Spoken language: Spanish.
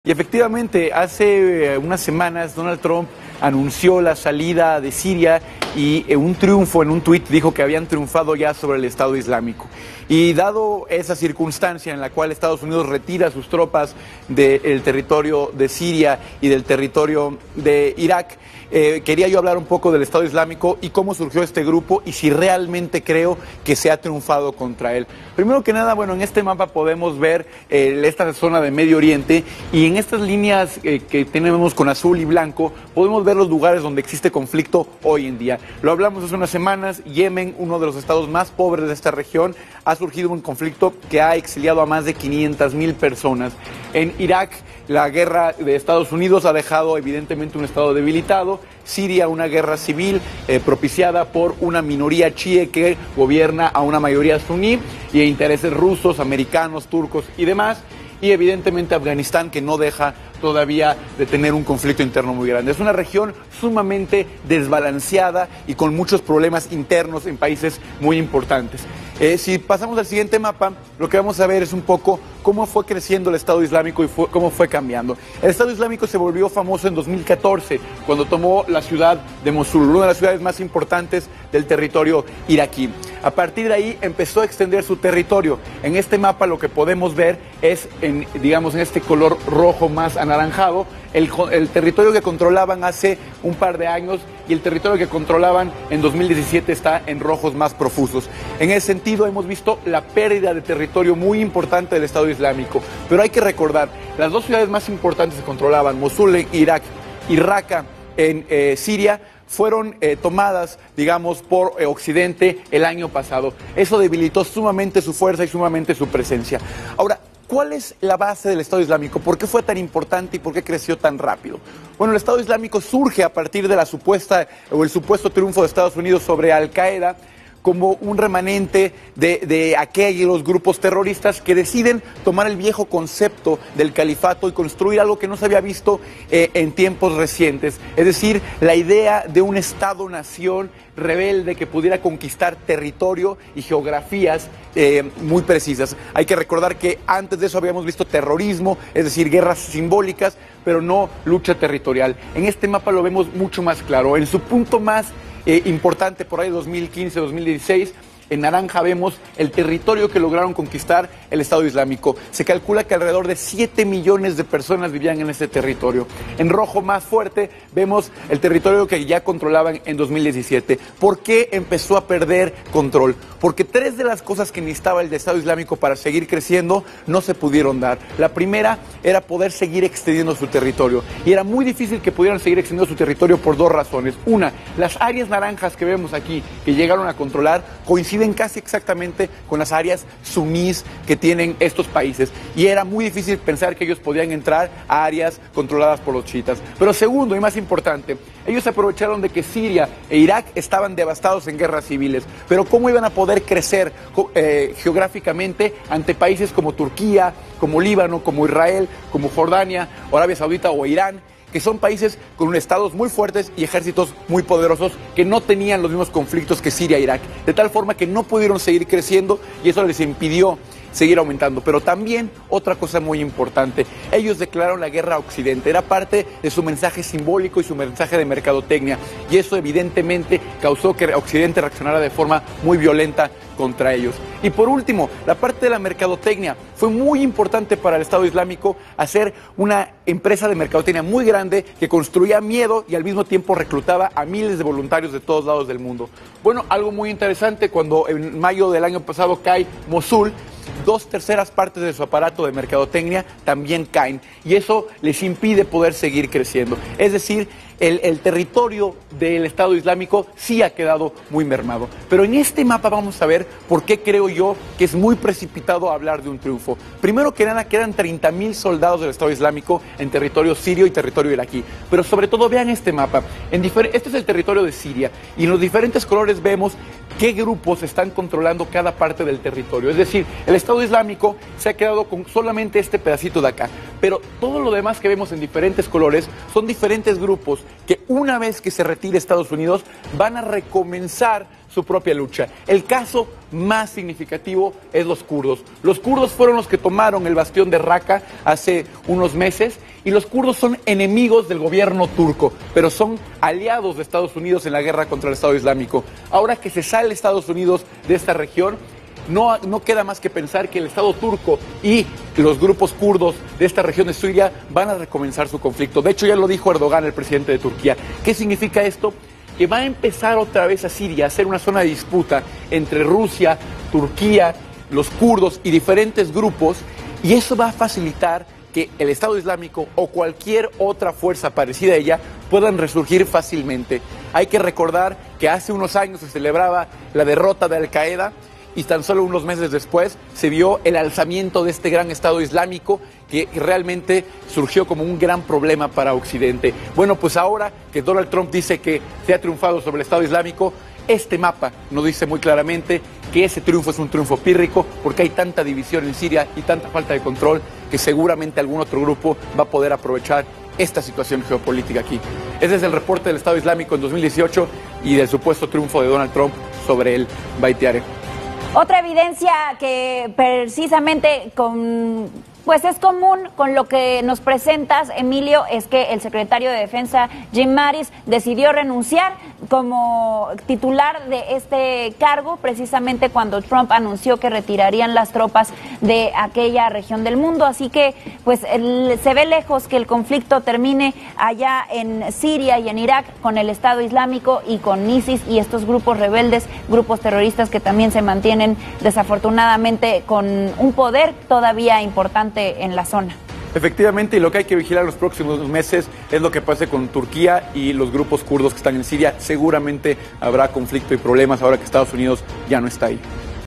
Y efectivamente, hace unas semanas Donald Trump anunció la salida de Siria y un triunfo. En un tuit dijo que habían triunfado ya sobre el Estado Islámico. Y dado esa circunstancia en la cual Estados Unidos retira sus tropas del territorio de Siria y del territorio de Irak, quería yo hablar un poco del Estado Islámico y cómo surgió este grupo y si realmente creo que se ha triunfado contra él. Primero que nada, bueno, en este mapa podemos ver esta zona de Medio Oriente y en estas líneas que tenemos con azul y blanco podemos ver los lugares donde existe conflicto hoy en día. Lo hablamos hace unas semanas. Yemen, uno de los estados más pobres de esta región, ha surgido un conflicto que ha exiliado a más de 500,000 personas. En Irak, la guerra de Estados Unidos ha dejado evidentemente un estado debilitado. Siria, una guerra civil propiciada por una minoría chií que gobierna a una mayoría suní y intereses rusos, americanos, turcos y demás. Y evidentemente Afganistán, que no deja todavía de tener un conflicto interno muy grande. Es una región sumamente desbalanceada y con muchos problemas internos en países muy importantes. Si pasamos al siguiente mapa, lo que vamos a ver es un poco cómo fue creciendo el Estado Islámico y cómo fue cambiando. El Estado Islámico se volvió famoso en 2014, cuando tomó la ciudad de Mosul, una de las ciudades más importantes del territorio iraquí. A partir de ahí empezó a extender su territorio. En este mapa lo que podemos ver es, en este color rojo más anaranjado, el territorio que controlaban hace un par de años y el territorio que controlaban en 2017 está en rojos más profusos. En ese sentido hemos visto la pérdida de territorio muy importante del Estado Islámico. Pero hay que recordar, las dos ciudades más importantes que controlaban, Mosul en Irak y Raqqa en Siria, fueron tomadas, por Occidente el año pasado. Eso debilitó sumamente su fuerza y sumamente su presencia. Ahora, ¿cuál es la base del Estado Islámico? ¿Por qué fue tan importante y por qué creció tan rápido? Bueno, el Estado Islámico surge a partir de el supuesto triunfo de Estados Unidos sobre Al-Qaeda, como un remanente de aquellos grupos terroristas que deciden tomar el viejo concepto del califato y construir algo que no se había visto en tiempos recientes. Es decir, la idea de un Estado-nación rebelde que pudiera conquistar territorio y geografías muy precisas. Hay que recordar que antes de eso habíamos visto terrorismo, es decir, guerras simbólicas, pero no lucha territorial. En este mapa lo vemos mucho más claro. En su punto más importante, por ahí 2015-2016, en naranja vemos el territorio que lograron conquistar el Estado Islámico. Se calcula que alrededor de 7 millones de personas vivían en ese territorio. En rojo más fuerte vemos el territorio que ya controlaban en 2017. ¿Por qué empezó a perder control? Porque tres de las cosas que necesitaba el Estado Islámico para seguir creciendo no se pudieron dar. La primera era poder seguir extendiendo su territorio. Y era muy difícil que pudieran seguir extendiendo su territorio por dos razones. Una, las áreas naranjas que vemos aquí, que llegaron a controlar, coinciden casi exactamente con las áreas sunís que tienen estos países. Y era muy difícil pensar que ellos podían entrar a áreas controladas por los chiitas. Pero segundo y más importante, ellos aprovecharon de que Siria e Irak estaban devastados en guerras civiles. Pero ¿cómo iban a poder crecer geográficamente ante países como Turquía, como Líbano, como Israel, como Jordania, Arabia Saudita o Irán, que son países con estados muy fuertes y ejércitos muy poderosos que no tenían los mismos conflictos que Siria e Irak, de tal forma que no pudieron seguir creciendo y eso les impidió seguir aumentando? Pero también otra cosa muy importante, ellos declararon la guerra a Occidente, era parte de su mensaje simbólico y su mensaje de mercadotecnia, y eso evidentemente causó que Occidente reaccionara de forma muy violenta contra ellos. Y por último, la parte de la mercadotecnia. Fue muy importante para el Estado Islámico hacer una empresa de mercadotecnia muy grande que construía miedo y al mismo tiempo reclutaba a miles de voluntarios de todos lados del mundo. Bueno, algo muy interesante, cuando en mayo del año pasado cae Mosul, 2/3 partes de su aparato de mercadotecnia también caen y eso les impide poder seguir creciendo. Es decir, el territorio del Estado Islámico sí ha quedado muy mermado. Pero en este mapa vamos a ver por qué creo yo que es muy precipitado hablar de un triunfo. Primero que nada, quedan 30,000 soldados del Estado Islámico en territorio sirio y territorio iraquí. Pero sobre todo vean este mapa. Este es el territorio de Siria y en los diferentes colores vemos qué grupos están controlando cada parte del territorio. Es decir, el Estado Islámico se ha quedado con solamente este pedacito de acá. Pero todo lo demás que vemos en diferentes colores son diferentes grupos que una vez que se retire Estados Unidos van a recomenzar su propia lucha. El caso más significativo es los kurdos. Los kurdos fueron los que tomaron el bastión de Raqqa hace unos meses y los kurdos son enemigos del gobierno turco, pero son aliados de Estados Unidos en la guerra contra el Estado Islámico. Ahora que se sale Estados Unidos de esta región, no queda más que pensar que el Estado turco y los grupos kurdos de esta región de Siria van a recomenzar su conflicto. De hecho, ya lo dijo Erdogan, el presidente de Turquía. ¿Qué significa esto? Que va a empezar otra vez a Siria a ser una zona de disputa entre Rusia, Turquía, los kurdos y diferentes grupos, y eso va a facilitar que el Estado Islámico o cualquier otra fuerza parecida a ella puedan resurgir fácilmente. Hay que recordar que hace unos años se celebraba la derrota de Al-Qaeda y tan solo unos meses después se vio el alzamiento de este gran Estado Islámico que realmente surgió como un gran problema para Occidente. Bueno, pues ahora que Donald Trump dice que se ha triunfado sobre el Estado Islámico, este mapa nos dice muy claramente que ese triunfo es un triunfo pírrico porque hay tanta división en Siria y tanta falta de control que seguramente algún otro grupo va a poder aprovechar esta situación geopolítica aquí. Ese es el reporte del Estado Islámico en 2018 y del supuesto triunfo de Donald Trump sobre el Baitiare. Otra evidencia que precisamente pues es común con lo que nos presentas, Emilio, es que el secretario de Defensa, Jim Mattis, decidió renunciar como titular de este cargo precisamente cuando Trump anunció que retirarían las tropas de aquella región del mundo. Así que pues se ve lejos que el conflicto termine allá en Siria y en Irak con el Estado Islámico y con ISIS y estos grupos rebeldes, grupos terroristas que también se mantienen desafortunadamente con un poder todavía importante en la zona. Efectivamente, y lo que hay que vigilar los próximos meses es lo que pase con Turquía y los grupos kurdos que están en Siria. Seguramente habrá conflicto y problemas ahora que Estados Unidos ya no está ahí.